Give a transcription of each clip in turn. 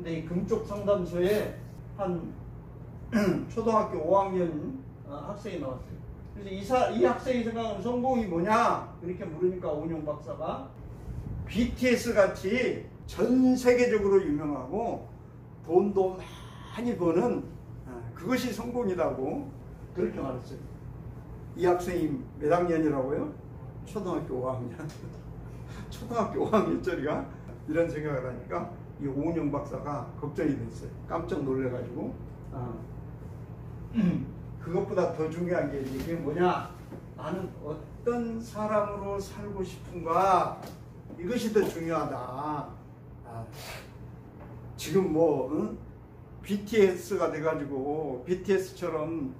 근데 이 금쪽 상담소에 한 초등학교 5학년 학생이 나왔어요. 그래서 이 학생이 생각하는 성공이 뭐냐? 이렇게 물으니까 오은영 박사가 BTS 같이 전 세계적으로 유명하고 돈도 많이 버는 그것이 성공이라고 그렇게 말했어요. 이 학생이 몇 학년이라고요? 초등학교 5학년. 초등학교 5학년짜리가 이런 생각을 하니까 이 오은영 박사가 걱정이 됐어요. 깜짝 놀래가지고 그것보다 더 중요한 게 이게 뭐냐? 나는 어떤 사람으로 살고 싶은가? 이것이 더 중요하다. 지금 뭐 BTS가 돼가지고 BTS처럼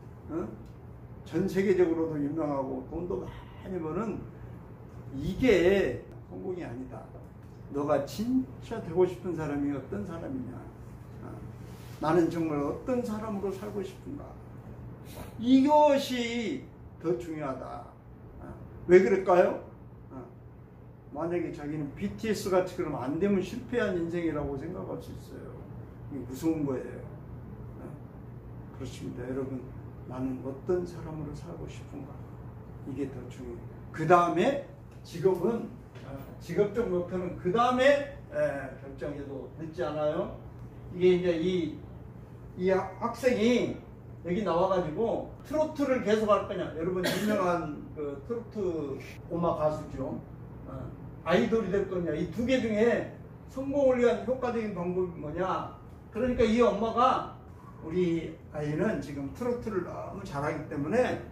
전 세계적으로도 유명하고 돈도 많이 버는 이게 성공이 아니다. 너가 진짜 되고 싶은 사람이 어떤 사람이냐? 나는 정말 어떤 사람으로 살고 싶은가? 이것이 더 중요하다. 왜 그럴까요? 만약에 자기는 BTS 같이 그러면 안 되면 실패한 인생이라고 생각할 수 있어요. 이게 무서운 거예요. 그렇습니다. 여러분, 나는 어떤 사람으로 살고 싶은가? 이게 더 중요해요. 그 다음에 직업은, 직업적 목표는 그 다음에 결정해도 늦지 않아요. 이게 이제 이 학생이 여기 나와가지고 트로트를 계속 할 거냐. 여러분 유명한 그 트로트 꼬마 가수죠. 아이돌이 될 거냐. 이 두 개 중에 성공을 위한 효과적인 방법이 뭐냐. 그러니까 이 엄마가 우리 아이는 지금 트로트를 너무 잘하기 때문에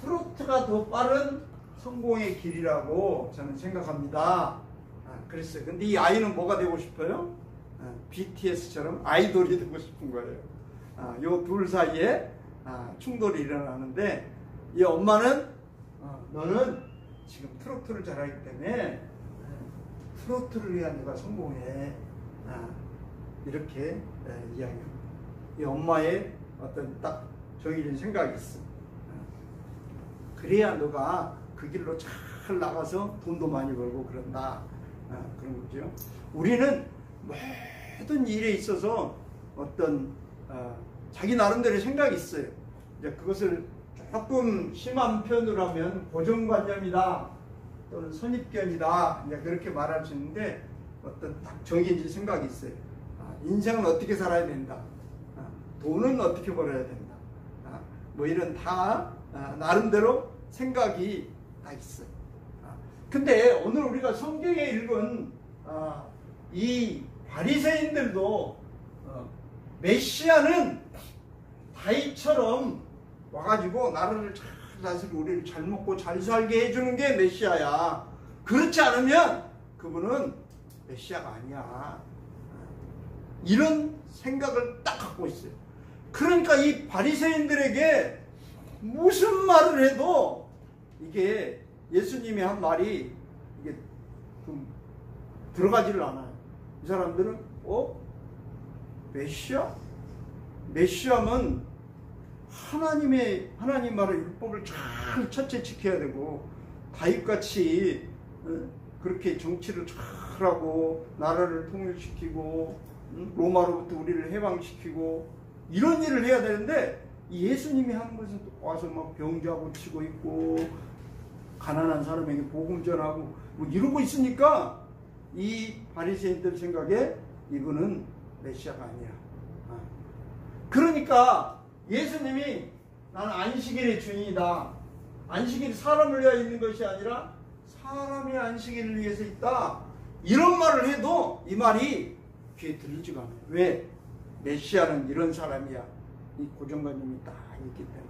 트로트가 더 빠른 성공의 길이라고 저는 생각합니다. 그랬어요. 근데 이 아이는 뭐가 되고 싶어요? BTS처럼 아이돌이 되고 싶은 거예요. 요 둘 사이에 충돌이 일어나는데 이 엄마는 너는 지금 트로트를 잘하기 때문에 트로트를 위한 네가 성공해. 이렇게 이야기합니다. 이 엄마의 어떤 딱 정해진 생각이 있어. 그래야 너가 그 길로 잘 나가서 돈도 많이 벌고 그런다. 그런 거죠. 우리는 모든 일에 있어서 어떤 자기 나름대로 생각이 있어요. 이제 그것을 조금 심한 편으로 하면 고정관념이다 또는 선입견이다 이제 그렇게 말할 수 있는데 어떤 딱 정해진 생각이 있어요. 인생은 어떻게 살아야 된다. 돈은 어떻게 벌어야 된다. 뭐 이런 다 나름대로 생각이 다 있어요. 근데 오늘 우리가 성경에 읽은 이 바리새인들도 메시아는 다윗처럼 와가지고 나라를 잘 다스리고 우리를 잘 먹고 잘 살게 해주는 게 메시아야. 그렇지 않으면 그분은 메시아가 아니야. 이런 생각을 딱 갖고 있어요. 그러니까 이 바리새인들에게 무슨 말을 해도 이게 예수님이 한 말이 이게 좀 들어가지를 않아요. 이 사람들은 메시아? 메시아면 하나님 말의 율법을 잘 첫째 지켜야 되고 다윗같이 그렇게 정치를 잘하고 나라를 통일시키고 로마로부터 우리를 해방시키고 이런 일을 해야 되는데 예수님이 하는 것은 또 와서 막 병자 고치고 있고 가난한 사람에게 복음 전하고 뭐 이러고 있으니까 이 바리새인들 생각에 이분은 메시아가 아니야. 그러니까 예수님이 나는 안식일의 주인이다. 안식일이 사람을 위하여 있는 것이 아니라 사람이 안식일을 위해서 있다. 이런 말을 해도 이 말이 귀에 들리지가 않아요. 왜? 메시아는 이런 사람이야. 이 고정관념이 딱 있기 때문에.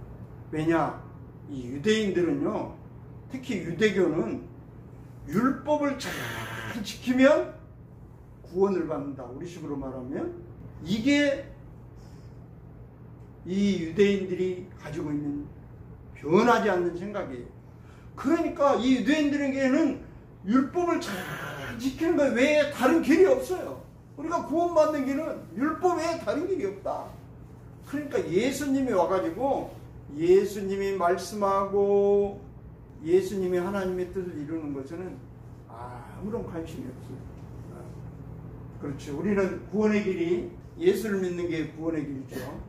왜냐? 이 유대인들은요, 특히 유대교는 율법을 잘 지키면 구원을 받는다. 우리식으로 말하면 이게 이 유대인들이 가지고 있는 변하지 않는 생각이에요. 그러니까 이 유대인들에게는 율법을 잘 지키는 것 외에 다른 길이 없어요. 우리가 구원받는 길은 율법 외에 다른 길이 없다. 그러니까 예수님이 와가지고 예수님이 말씀하고 예수님이 하나님의 뜻을 이루는 것에는 아무런 관심이 없어요. 그렇죠. 우리는 구원의 길이 예수를 믿는 게 구원의 길이죠.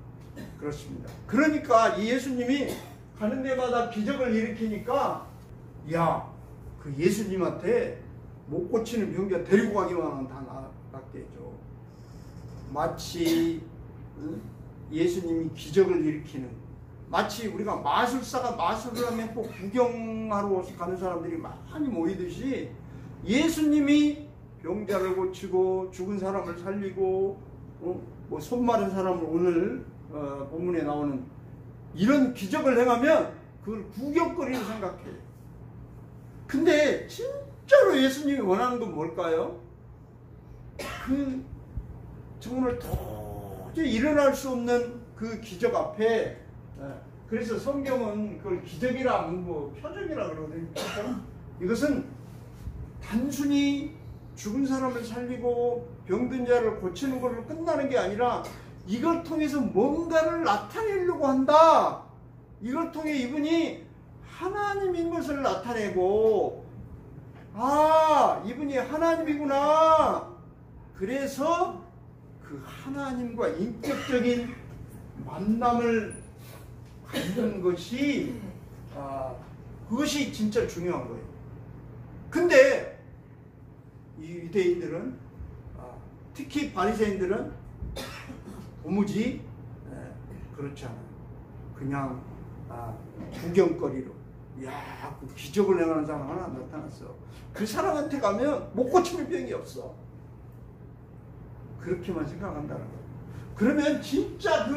그렇습니다. 그러니까 이 예수님이 가는 데마다 기적을 일으키니까 야, 그 예수님한테 못 고치는 병자 데리고 가기만 하면 다 낫겠죠. 마치 예수님이 기적을 일으키는, 마치 우리가 마술사가 마술을 하면 꼭 구경하러 가는 사람들이 많이 모이듯이 예수님이 병자를 고치고 죽은 사람을 살리고 뭐 손 마른 사람을 오늘 본문에 나오는 이런 기적을 행하면 그걸 구경거리로 생각해요. 근데 진짜로 예수님이 원하는 건 뭘까요? 그 정말 도저히 일어날 수 없는 그 기적 앞에, 그래서 성경은 그걸 기적이라 뭐 표적이라 그러거든요. 이것은 단순히 죽은 사람을 살리고 병든 자를 고치는 걸로 끝나는 게 아니라 이걸 통해서 뭔가를 나타내려고 한다. 이걸 통해 이분이 하나님인 것을 나타내고, 아, 이분이 하나님이구나. 그래서 그 하나님과 인격적인 만남을 갖는 것이, 그것이 진짜 중요한 거예요. 근데 이 유대인들은, 특히 바리새인들은 도무지 그렇지 않아요. 그냥 구경거리로, 야, 그 기적을 행하는 사람 하나 나타났어. 그 사람한테 가면 못 고치는 병이 없어. 그렇게만 생각한다는 거예요. 그러면 진짜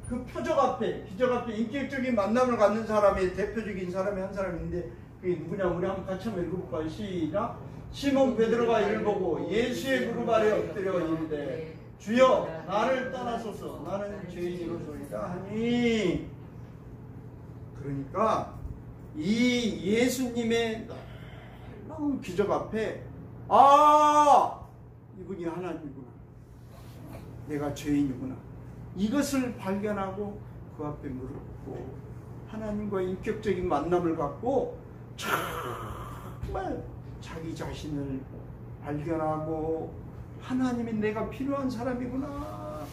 그 표적 앞에, 기적 앞에 인격적인 만남을 갖는 사람의 대표적인 사람이 한 사람인데, 그게 누구냐? 우리 한번 같이 한번 읽어볼까요? 시작. 시몬 베드로가 이를 보고 예수의 무릎 아래 엎드려 이르되 주여 나를 떠나소서 나는 죄인이로소이다 하니. 그러니까 이 예수님의 놀라운 기적 앞에, 아, 이분이 하나님이구나, 내가 죄인이구나, 이것을 발견하고 그 앞에 무릎 꿇고 하나님과 인격적인 만남을 갖고 정말 자기 자신을 발견하고 하나님이 내가 필요한 사람이구나,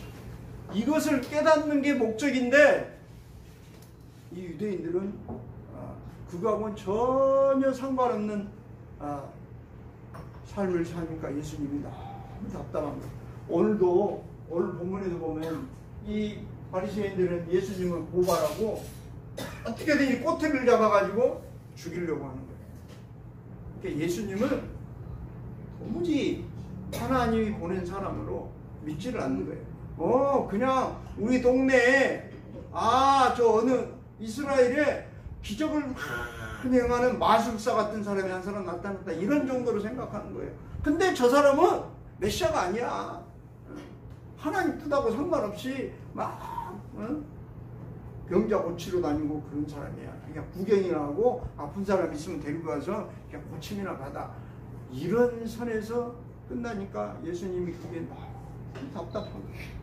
이것을 깨닫는 게 목적인데, 이 유대인들은 그거하고는 전혀 상관없는 삶을 사니까 예수님이 너무 답답한 거예요. 오늘도, 오늘 본문에도 보면 이 바리새인들은 예수님을 고발하고 어떻게든 이 꼬투리를 잡아가지고 죽이려고 하는 거예요. 그러니까 예수님은 도무지 하나님이 보낸 사람으로 믿지를 않는 거예요. 그냥 우리 동네에, 저 어느 이스라엘에 기적을 많이 행하는 마술사 같은 사람이 한 사람 나타났다, 이런 정도로 생각하는 거예요. 근데 저 사람은 메시아가 아니야. 하나님 뜻하고 상관없이 막 병자 고치러 다니고 그런 사람이야. 그냥 구경이나 하고 아픈 사람 있으면 데리고 가서 그냥 고침이나 받아, 이런 선에서 끝나니까 예수님이 그게 너무 답답한 거예요.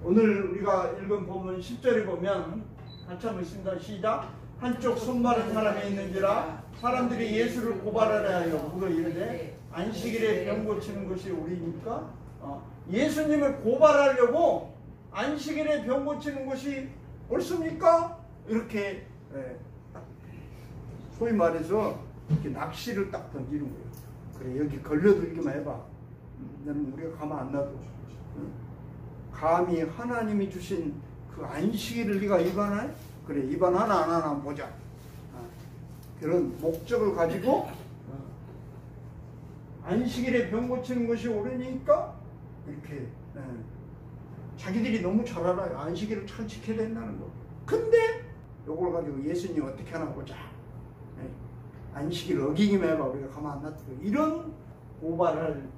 오늘 우리가 읽은 본문 10절에 보면 같이 한번 있습니다. 시작. 한쪽 손 마른 사람이 있는지라 사람들이 예수를 고발하려 하여 물어 이르되 안식일에 병 고치는 것이 옳으니까? 예수님을 고발하려고 안식일에 병 고치는 것이 옳습니까? 이렇게 소위 말해서 이렇게 낚시를 딱 던지는 거예요. 그래, 여기 걸려들기만 해봐. 나는 우리가 가만 안 놔둬. 감히 하나님이 주신 그 안식일을 네가 위반해? 그래, 위반하나 안 하나 보자. 그런 목적을 가지고 안식일에 병 고치는 것이 옳으니까 이렇게 자기들이 너무 잘 알아요. 안식일을 잘 지켜야 된다는 거. 근데 요걸 가지고 예수님 어떻게 하나 보자. 안식일 어기기만 해봐. 우리가 가만 안 놔두고. 이런 고발을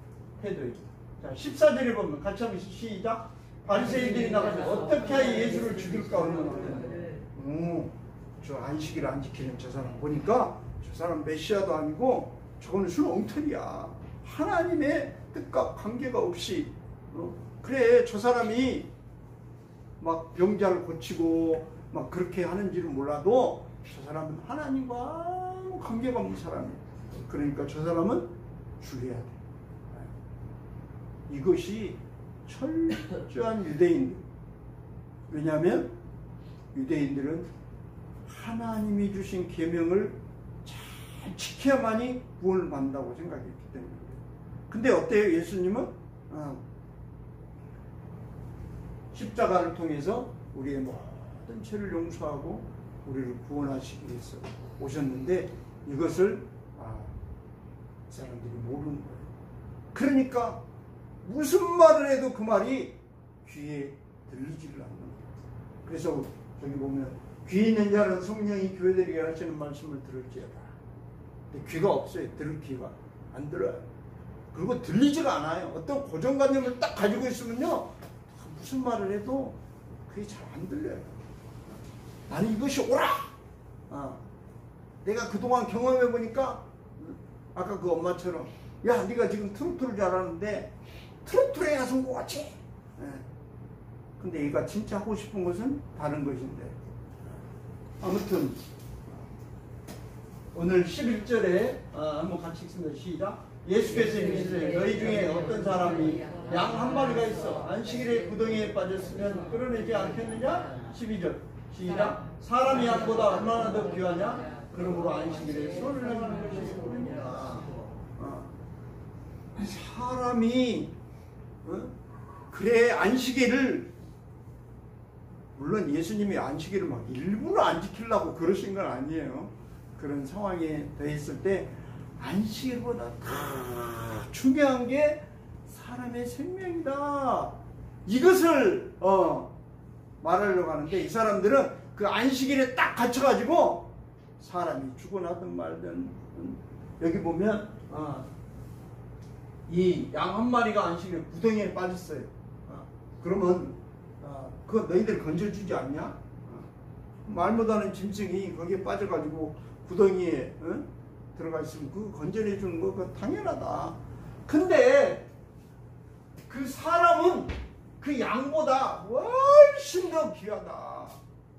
해도 있죠. 자, 14절에 보면 같이 한번 시작. 바리새인들이 나가서 어떻게 하여 예수를 죽일까 얼마나. 저 안식일 안 지키는 저 사람 보니까 저 사람 메시아도 아니고 저거는 술 엉터리야. 하나님의 뜻과 관계가 없이, 그래, 저 사람이 막 병자를 고치고 막 그렇게 하는지는 몰라도 저 사람은 하나님과 관계가 없는 사람이에요. 그러니까 저 사람은 죽여야 돼. 이것이 철저한 유대인들. 왜냐하면 유대인들은 하나님이 주신 계명을 잘 지켜야만이 구원을 받는다고 생각했기 때문에. 근데 어때요? 예수님은 십자가를 통해서 우리의 모든 죄를 용서하고 우리를 구원하시기 위해서 오셨는데 이것을 사람들이 모르는 거예요. 그러니까 무슨 말을 해도 그 말이 귀에 들리지를 않는 거예요. 그래서 저기 보면 귀 있는 자는 성령이 교회들에게 하시는 말씀을 들을지어다. 근데 귀가 없어요. 들을 귀가 안 들어요. 그리고 들리지가 않아요. 어떤 고정관념을 딱 가지고 있으면요, 무슨 말을 해도 그게 잘 안 들려요. 나는 이것이 옳아. 내가 그동안 경험해 보니까 아까 그 엄마처럼, 야, 네가 지금 트로트를 잘하는데 트로트에 가서 온 것 같지? 근데 얘가 진짜 하고 싶은 것은 다른 것인데. 아무튼 오늘 11절에 한번 같이 읽습니다. 시작. 예수께서 이르시되 너희 중에 어떤 사람이 양 한 마리가 있어 안식일에 구덩이에 빠졌으면 끌어내지 않겠느냐? 12절 시작. 사람이 양보다 얼마나 더 귀하냐? 그러므로 안식일에 손을 내가는 것이 옳으니라. 사람이 그래 안식일을, 물론 예수님이 안식일을 막 일부러 안 지키려고 그러신 건 아니에요. 그런 상황에 더했을 때 안식일보다 더 중요한 게 사람의 생명이다. 이것을 말하려고 하는데, 이 사람들은 그 안식일에 딱 갇혀가지고 사람이 죽어나든 말든, 여기 보면 이 양 한 마리가 안식일에 구덩이에 빠졌어요. 그러면 그거 너희들 건져주지 않냐? 말 못하는 짐승이 거기에 빠져가지고 구덩이에 들어가 있으면 그거 건져내주는 거 그거 당연하다. 근데 그 사람은 그 양보다 훨씬 더 귀하다.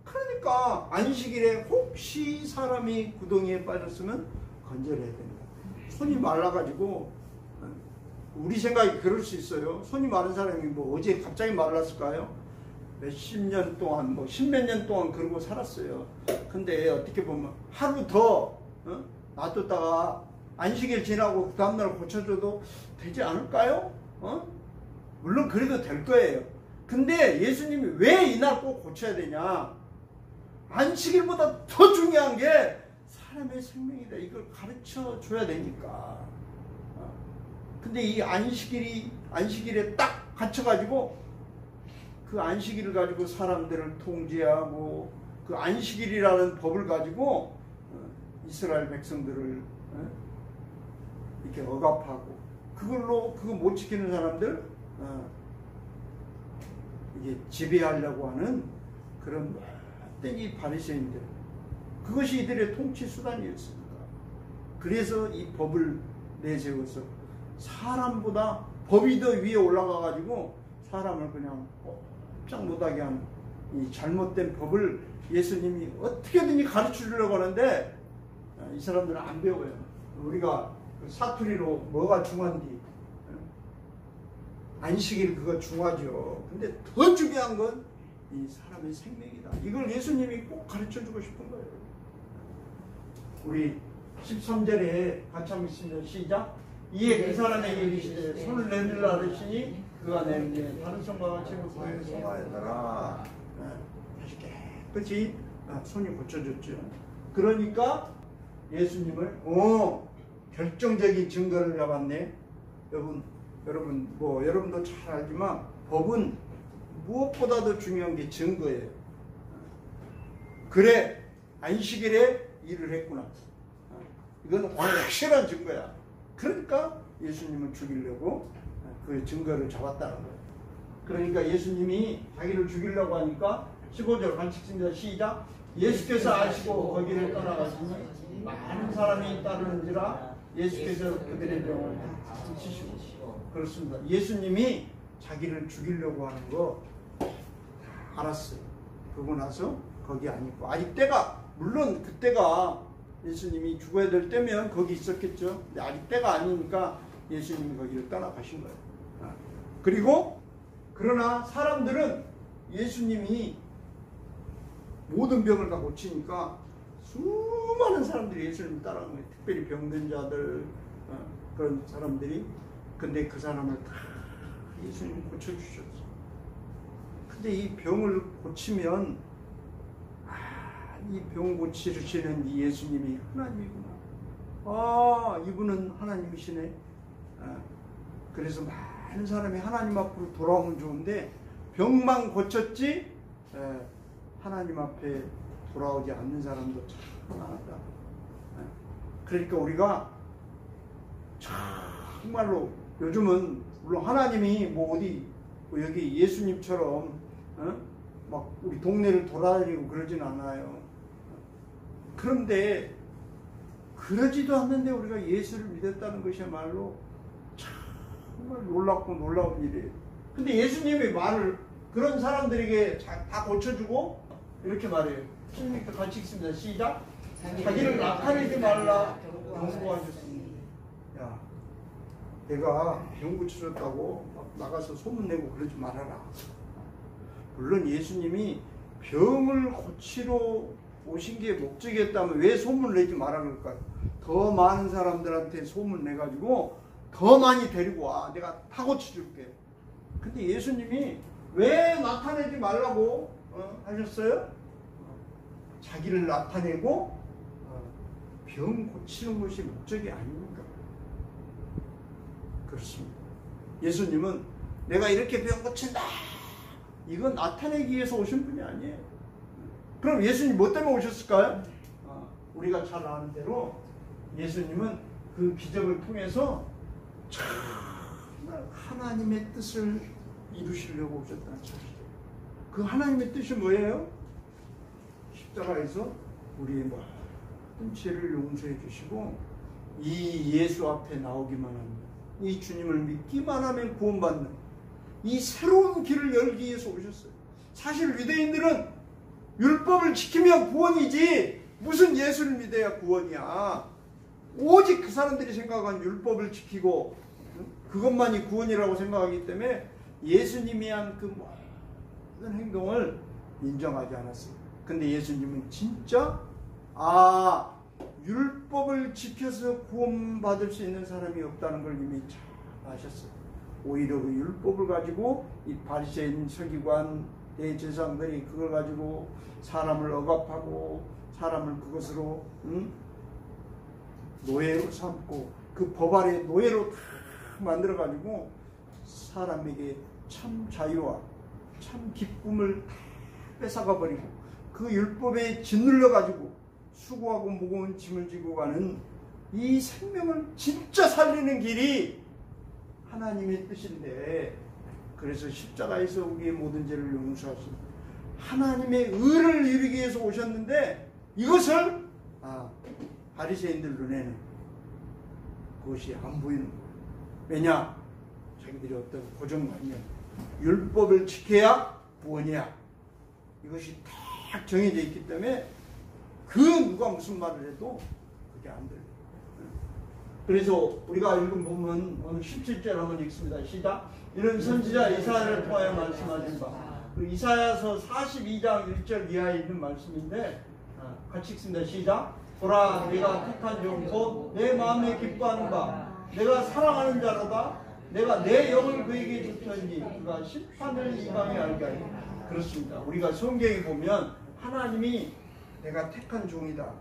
그러니까 안식일에 혹시 사람이 구덩이에 빠졌으면 건져내야 된다. 손이 말라가지고, 우리 생각이 그럴 수 있어요. 손이 마른 사람이 뭐 어제 갑자기 말랐을까요? 몇십 년 동안, 뭐 십몇 년 동안 그러고 살았어요. 근데 어떻게 보면 하루 더 놔뒀다가 안식일 지나고 그 다음날 고쳐줘도 되지 않을까요? 물론 그래도 될 거예요. 근데 예수님이 왜 이날 꼭 고쳐야 되냐? 안식일보다 더 중요한 게 사람의 생명이다. 이걸 가르쳐 줘야 되니까. 근데 이 안식일에 딱 갇혀가지고 그 안식일을 가지고 사람들을 통제하고 그 안식일이라는 법을 가지고 이스라엘 백성들을 이렇게 억압하고, 그걸로 그거 못 지키는 사람들 이게 지배하려고 하는 그런 땡이 바리새인들, 그것이 이들의 통치 수단이었습니다. 그래서 이 법을 내세워서 사람보다 법이 더 위에 올라가 가지고 사람을 그냥 꼼짝 못하게 하는 이 잘못된 법을 예수님이 어떻게든지 가르쳐 주려고 하는데 이 사람들은 안 배워요. 우리가 사투리로 뭐가 중요한지, 안식일 그거 중요하죠. 근데 더 중요한 건 이 사람의 생명이다. 이걸 예수님이 꼭 가르쳐 주고 싶은 거예요. 우리 13절에 같이 한번 읽습니다. 시작. 이에 그 사람에게 이르시되 손을 내밀라 하시니 그가 내밀되 다른 손과 같이 그의 손하였더라. 다시 깨끗이 손이 고쳐졌죠. 그러니까 예수님을 결정적인 증거를 잡았네. 여러분 뭐 여러분도 잘 알지만 법은 무엇보다도 중요한 게 증거예요. 그래, 안식일에 일을 했구나. 이건 확실한 증거야. 그러니까 예수님을 죽이려고 그 증거를 잡았다는 거예요. 그러니까 예수님이 자기를 죽이려고 하니까 15절 같이 읽습니다. 시작. 예수께서 아시고 거기를 떠나가시니 많은 사람이 따르는지라 예수께서 그들의 병을 고치시고. 그렇습니다. 예수님이 자기를 죽이려고 하는 거 알았어요. 그러고 나서 거기 안 있고, 아직 때가, 물론 그때가 예수님이 죽어야 될 때면 거기 있었겠죠. 근데 아직 때가 아니니까 예수님이 거기를 떠나가신 거예요. 그리고 그러나 사람들은 예수님이 모든 병을 다 고치니까 수많은 사람들이 예수님 따라가는 거예요. 특별히 병든 자들, 그런 사람들이. 근데 그 사람을 다 예수님이 고쳐주셨어. 근데 이 병을 고치면 이 병 고치시는 이 예수님이 하나님이구나. 이분은 하나님이시네. 그래서 많은 사람이 하나님 앞으로 돌아오면 좋은데 병만 고쳤지 하나님 앞에 돌아오지 않는 사람도 참 많다. 그러니까 우리가 정말로 요즘은 물론 하나님이 뭐 어디 여기 예수님처럼 막 우리 동네를 돌아다니고 그러진 않아요. 그런데 그러지도 않는데 우리가 예수를 믿었다는 것이야말로 정말 놀랍고 놀라운 일이에요. 근데 예수님이 말을 그런 사람들에게 다 고쳐주고 이렇게 말해요. 신님과 같이 읽습니다. 시작. 자기를 나타내지 말라 경고하셨습니다. 야, 내가 병 고쳐줬다고 막 나가서 소문내고 그러지 말아라. 물론 예수님이 병을 고치러 오신 게 목적이었다면 왜 소문을 내지 말아 그럴까요? 더 많은 사람들한테 소문을 내가지고 더 많이 데리고 와. 내가 다 고쳐줄게. 근데 예수님이 왜 나타내지 말라고 하셨어요? 자기를 나타내고 병 고치는 것이 목적이 아닙니까? 그렇습니다. 예수님은 내가 이렇게 병 고친다. 이건 나타내기 위해서 오신 분이 아니에요. 그럼 예수님 뭐 때문에 오셨을까요? 우리가 잘 아는 대로 예수님은 그 기적을 통해서 정말 하나님의 뜻을 이루시려고 오셨다는 사실이에요. 그 하나님의 뜻이 뭐예요? 십자가에서 우리의 모든 죄를 용서해 주시고 이 예수 앞에 나오기만 하면, 이 주님을 믿기만 하면 구원받는 이 새로운 길을 열기 위해서 오셨어요. 사실 유대인들은 율법을 지키면 구원이지 무슨 예수를 믿어야 구원이야. 오직 그 사람들이 생각한 율법을 지키고 그것만이 구원이라고 생각하기 때문에 예수님이 한 그 모든 행동을 인정하지 않았어요. 근데 예수님은 진짜 율법을 지켜서 구원받을 수 있는 사람이 없다는 걸 이미 잘 아셨어요. 오히려 그 율법을 가지고 이 바리새인 서기관 대제사장들이 그걸 가지고 사람을 억압하고 사람을 그것으로 노예로 삼고 그 법 아래 노예로 다 만들어 가지고 사람에게 참 자유와 참 기쁨을 다 뺏어가 버리고 그 율법에 짓눌려 가지고 수고하고 무거운 짐을 지고 가는 이 생명을 진짜 살리는 길이 하나님의 뜻인데, 그래서 십자가에서 우리의 모든 죄를 용서하시고 하나님의 의를 이루기 위해서 오셨는데, 이것을 바리새인들 눈에는 그것이 안 보이는 거예요. 왜냐? 자기들이 어떤 고정관념, 율법을 지켜야 구원이야, 이것이 딱 정해져 있기 때문에 그 누가 무슨 말을 해도 그게 안 돼요. 그래서 우리가 읽은 본문 오늘 17절 한번 읽습니다. 시작. 이런 선지자 이사야를 통하여 말씀하신 바, 그 이사야서 42장 1절 이하에 있는 말씀인데 같이 읽습니다. 시작. 보라, 내가 택한 종 곧 내 마음에 기뻐하는 바, 내가 사랑하는 자로다. 내가 내 영을 그에게 주셨니 그가 심판을 이방에 알게 하리. 그렇습니다. 우리가 성경에 보면 하나님이 내가 택한 종이다,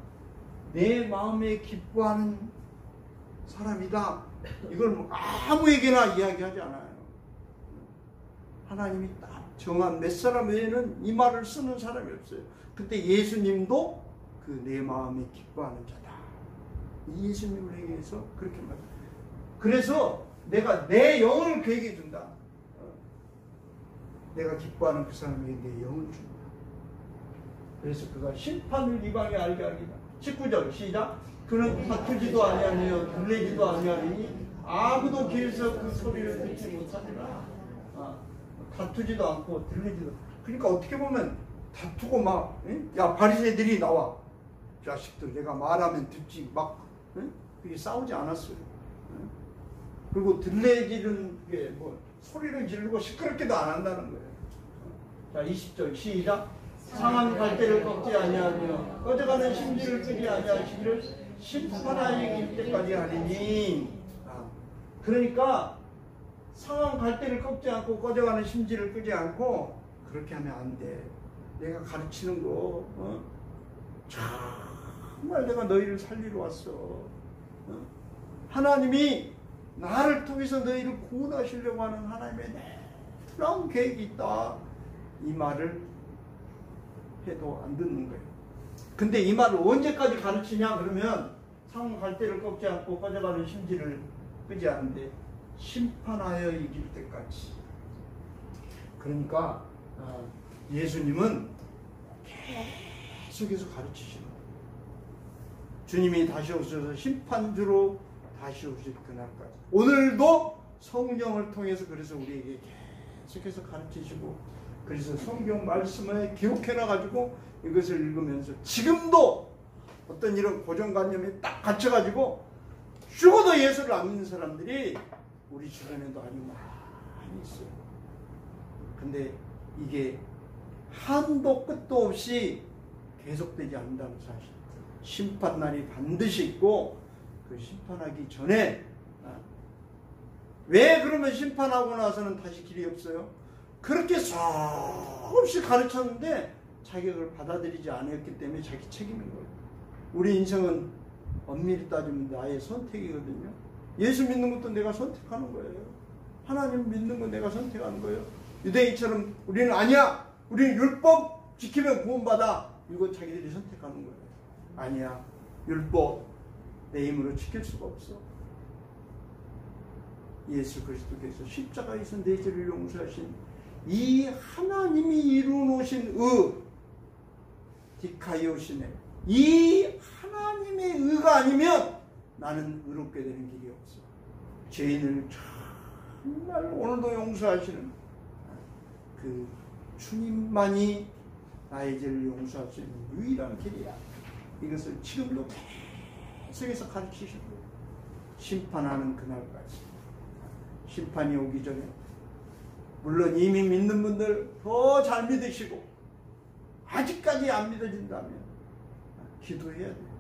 내 마음에 기뻐하는 사람이다, 이걸 뭐 아무에게나 이야기하지 않아요. 하나님이 딱 정한 몇 사람 외에는 이 말을 쓰는 사람이 없어요. 근데 예수님도 그 내 마음에 기뻐하는 자다, 이 예수님을 얘기해서 그렇게 말해요. 그래서 내가 내 영을 그에게 준다. 내가 기뻐하는 그 사람에게 내 영을 준다. 그래서 그가 심판을 이방에 알게 하리라. 19절 시작. 그는 다투지도 아니하며 들리지도 아니하리니 아무도 길에서 그 소리를 듣지 못하리라. 다투지도 않고 들리지도. 그러니까 어떻게 보면 다투고 막, 야 바리새인들이 나와, 자식들 내가 말하면 듣지, 막 그게 싸우지 않았어요. 그리고 들레지는 게 뭐 소리를 지르고 시끄럽게도 안 한다는 거예요. 자, 20절 시작. 상한 갈대를 꺾지 아니하며 꺼져가는 심지를 끄지 아니하시기를 심판하여 이길 때까지 하리니. 그러니까 상한 갈대를 꺾지 않고 꺼져가는 심지를 끄지 않고 그렇게 하면 안 돼. 내가 가르치는 거 정말 내가 너희를 살리러 왔어. 하나님이 나를 통해서 너희를 구원하시려고 하는 하나님의 놀라운 계획이 있다. 이 말을 해도 안 듣는 거예요. 근데 이 말을 언제까지 가르치냐 그러면 상한 갈대를 꺾지 않고 꺼져가는 심지를 끄지 않는데 심판하여 이길 때까지. 그러니까 예수님은 계속해서 가르치시는 거예요. 주님이 다시 오셔서 심판주로 다시 오실 그날까지. 오늘도 성령을 통해서 그래서 우리에게 계속해서 가르치시고, 그래서 성경 말씀을 기록해놔가지고 이것을 읽으면서 지금도 어떤 이런 고정관념에 딱 갇혀가지고 죽어도 예수를 안 믿는 사람들이 우리 주변에도 아주 많이 있어요. 근데 이게 한도 끝도 없이 계속되지 않는다는 사실. 심판날이 반드시 있고 그 심판하기 전에 왜 그러면 심판하고 나서는 다시 길이 없어요? 그렇게 수없이 가르쳤는데 자격을 받아들이지 않았기 때문에 자기 책임인 거예요. 우리 인생은 엄밀히 따지면 나의 선택이거든요. 예수 믿는 것도 내가 선택하는 거예요. 하나님 믿는 건 내가 선택하는 거예요. 유대인처럼 우리는 아니야, 우리는 율법 지키면 구원받아, 이거 자기들이 선택하는 거예요. 아니야, 율법 내 힘으로 지킬 수가 없어. 예수 그리스도께서 십자가에서 내 죄를 용서하신 이 하나님이 이루어놓으신 디카이오시네, 이 하나님의 의가 아니면 나는 의롭게 되는 길이 없어. 죄인을 정말 오늘도 용서하시는 그 주님만이 나의 죄를 용서할 수 있는 유일한 길이야. 이것을 지금도 계속해서 가르치시고, 심판하는 그날까지. 심판이 오기 전에 물론 이미 믿는 분들 더 잘 믿으시고, 아직까지 안 믿어진다면 기도해야 돼요.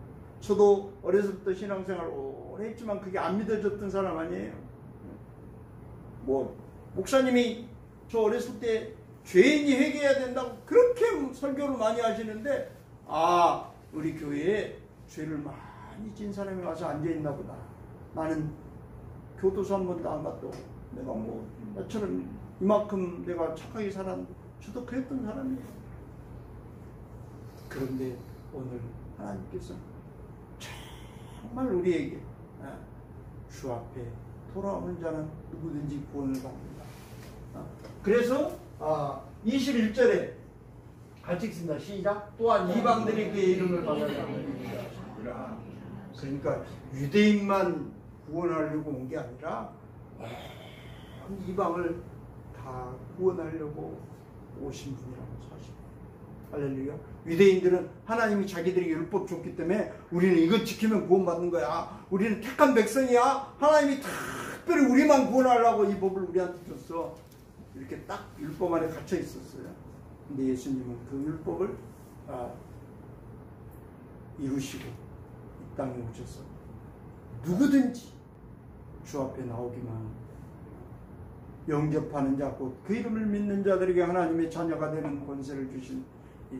저도 어려서부터 신앙생활 오래 했지만 그게 안 믿어졌던 사람 아니에요. 뭐 목사님이 저 어렸을 때 죄인이 회개해야 된다고 그렇게 설교를 많이 하시는데, 우리 교회에 죄를 많이 진 사람이 와서 앉아있나 보다. 나는 교도소 한 번도 안 갔다고, 내가 뭐 나처럼 이만큼 내가 착하게 살았는데, 저도 그랬던 사람이에요. 그런데 오늘 하나님께서 정말 우리에게 주 앞에 돌아오는 자는 누구든지 구원을 받는다. 그래서 21절에 같이 읽습니다. 시작. 또한 이방들이 그의 이름을 받아라. 그러니까 유대인만 구원하려고 온 게 아니라 이방을 다 구원하려고 오신 분이라는 사실. 할렐루야. 유대인들은 하나님이 자기들에게 율법 줬기 때문에 우리는 이것 지키면 구원받는 거야, 우리는 택한 백성이야, 하나님이 특별히 우리만 구원하려고 이 법을 우리한테 줬어, 이렇게 딱 율법 안에 갇혀 있었어요. 근데 예수님은 그 율법을 이루시고 이 땅에 오셔서 누구든지 주 앞에 나오기만 영접하는 자, 곧 그 이름을 믿는 자들에게 하나님의 자녀가 되는 권세를 주신 이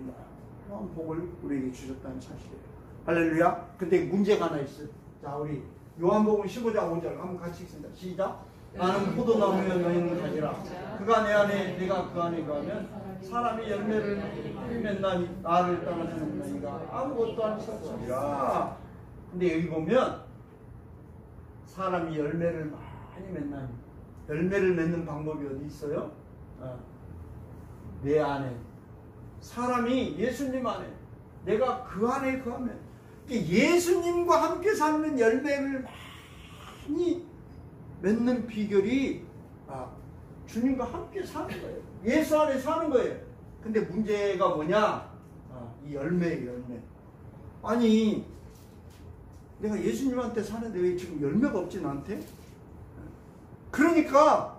놀라운 복을 우리에게 주셨다는 사실이에요. 할렐루야. 근데 문제가 하나 있어요. 자, 우리 요한복음 15장 5절 한번 같이 읽습니다. 시작. 나는 포도나무여 너희는 가지라. 그가 내 안에 내가 그 안에 가면 사람이 열매를 맺나니 나를 떠나는 너희가 아무것도 할 수 없으리라. 근데 여기 보면 사람이 열매를 많이 맺나니, 열매를 맺는 방법이 어디 있어요? 내 안에, 사람이 예수님 안에, 내가 그 안에 거하면, 예수님과 함께 살면 열매를 많이 맺는 비결이 주님과 함께 사는 거예요. 예수 안에 사는 거예요. 근데 문제가 뭐냐? 이 열매예요, 열매. 아니, 내가 예수님한테 사는데 왜 지금 열매가 없지 나한테? 그러니까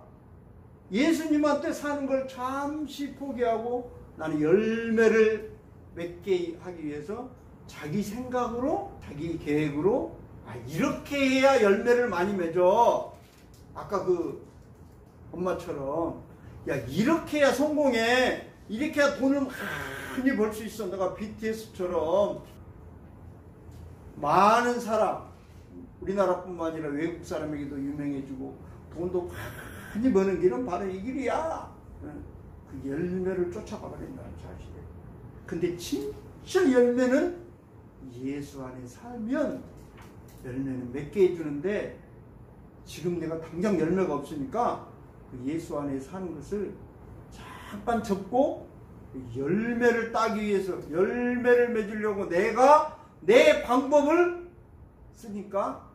예수님한테 사는 걸 잠시 포기하고 나는 열매를 맺게 하기 위해서 자기 생각으로, 자기 계획으로 이렇게 해야 열매를 많이 맺어. 아까 그 엄마처럼 야 이렇게 해야 성공해, 이렇게 해야 돈을 많이 벌 수 있어. 내가 BTS처럼 많은 사람, 우리나라뿐만 아니라 외국 사람에게도 유명해지고 돈도 많이 버는 길은 바로 이 길이야. 그 열매를 쫓아가 버린다는 사실이에요. 근데 진짜 열매는 예수 안에 살면 열매는 맺게 해주는데, 지금 내가 당장 열매가 없으니까 예수 안에 사는 것을 잠깐 접고 열매를 따기 위해서, 열매를 맺으려고 내가 내 방법을 쓰니까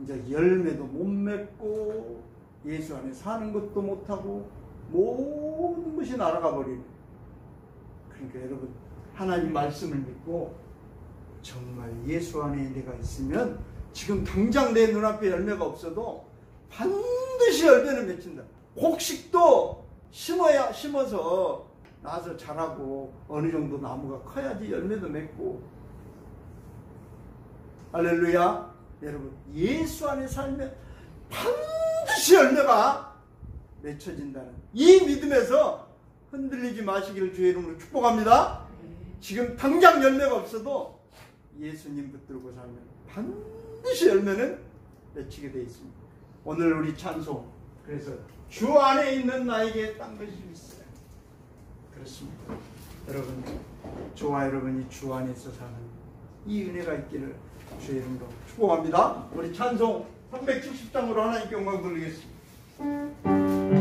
이제 열매도 못 맺고 예수 안에 사는 것도 못하고 모든 것이 날아가 버리는. 그러니까 여러분, 하나님 말씀을 믿고 정말 예수 안에 내가 있으면 지금 당장 내 눈앞에 열매가 없어도 반드시 열매를 맺힌다. 곡식도 심어서 나서 자라고 어느 정도 나무가 커야지 열매도 맺고. 할렐루야. 여러분, 예수 안에 살면 반드시 열매가 맺혀진다는 이 믿음에서 흔들리지 마시기를 주의 이름으로 축복합니다. 지금 당장 열매가 없어도 예수님 붙들고 살면 반드시 열매는 맺히게 되어 있습니다. 오늘 우리 찬송, 그래서 주 안에 있는 나에게 딴 것이 있어요. 그렇습니다. 여러분, 저와 여러분이 주 안에서 사는 이 은혜가 있기를 주의 이름으로 축복합니다. 우리 찬송 370장으로 하나님께 영광 돌리겠습니다.